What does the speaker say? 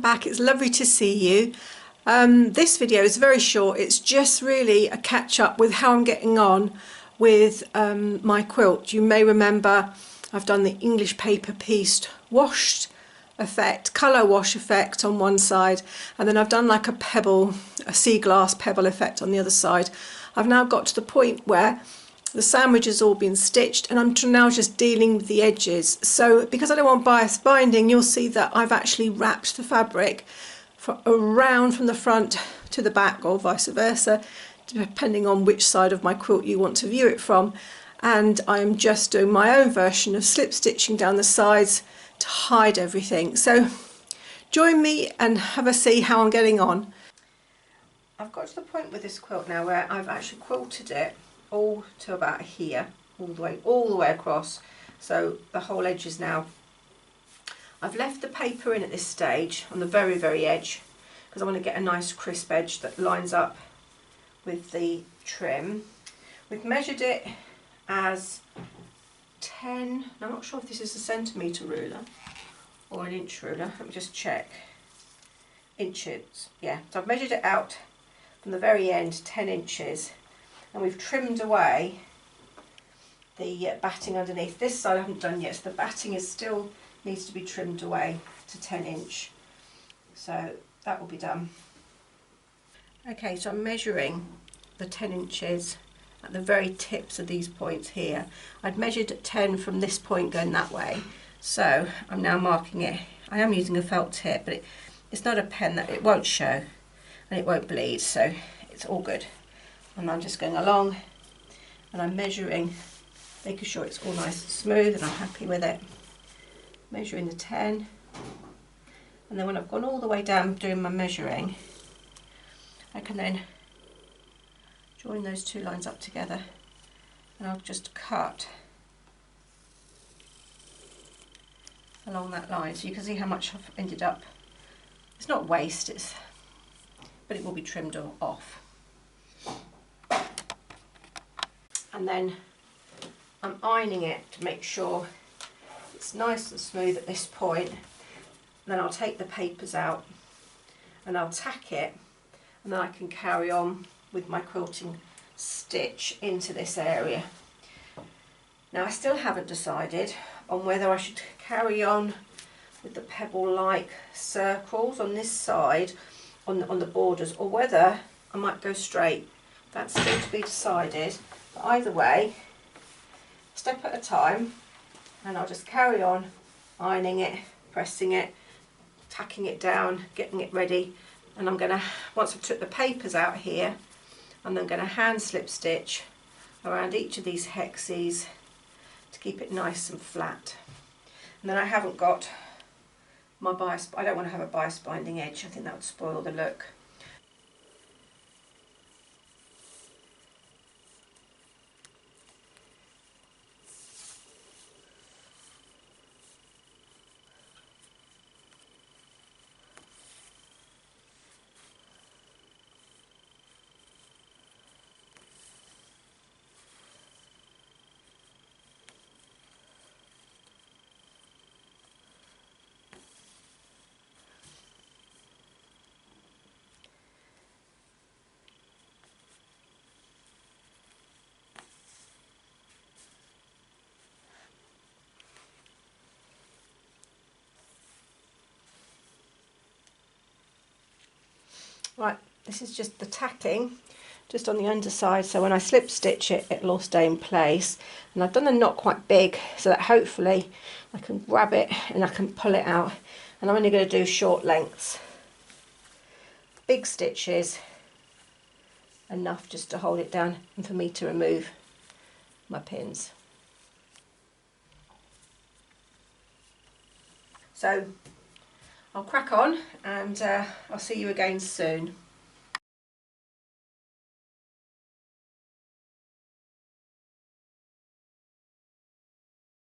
back. It's lovely to see you. This video is very short. It's just really a catch up with how I'm getting on with my quilt. You may remember I've done the English paper pieced washed effect, colour wash effect on one side, and then I've done like a pebble, a sea glass pebble effect on the other side. I've now got to the point where the sandwich has all been stitched and I'm now just dealing with the edges. So because I don't want bias binding, you'll see that I've actually wrapped the fabric around from the front to the back, or vice versa, depending on which side of my quilt you want to view it from. And I'm just doing my own version of slip stitching down the sides to hide everything. So join me and have a see how I'm getting on. I've got to the point with this quilt now where I've actually quilted it all to about here, all the way across, so the whole edge is now. I've left the paper in at this stage on the very edge because I want to get a nice crisp edge that lines up with the trim. We've measured it as 10, I'm not sure if this is a centimetre ruler or an inch ruler, let me just check. Inches, yeah, so I've measured it out from the very end 10 inches. And we've trimmed away the batting underneath. This side I haven't done yet, so the batting still needs to be trimmed away to 10 inch. So that will be done. Okay, so I'm measuring the 10 inches at the very tips of these points here. I'd measured at 10 from this point going that way. So I'm now marking it. I am using a felt tip, but it's not a pen that it won't show and it won't bleed, so it's all good. And I'm just going along and I'm measuring, making sure it's all nice and smooth and I'm happy with it. Measuring the 10, and then when I've gone all the way down doing my measuring, I can then join those two lines up together and I'll just cut along that line so you can see how much I've ended up. It's not waste, but it will be trimmed off. And then I'm ironing it to make sure it's nice and smooth at this point. Then I'll take the papers out and I'll tack it, and then I can carry on with my quilting stitch into this area. Now I still haven't decided on whether I should carry on with the pebble-like circles on this side on the borders, or whether I might go straight. That's still to be decided. But either way, step at a time, and I'll just carry on ironing it, pressing it, tacking it down, getting it ready. And I'm going to, once I've took the papers out here, I'm then going to hand slip stitch around each of these hexes to keep it nice and flat. And then I haven't got my bias, I don't want to have a bias binding edge, I think that would spoil the look. Right, this is just the tacking, just on the underside, so when I slip stitch it, it'll all stay in place. And I've done the knot quite big so that hopefully I can grab it and I can pull it out. And I'm only going to do short lengths. Big stitches, enough just to hold it down and for me to remove my pins. So I'll crack on and I'll see you again soon.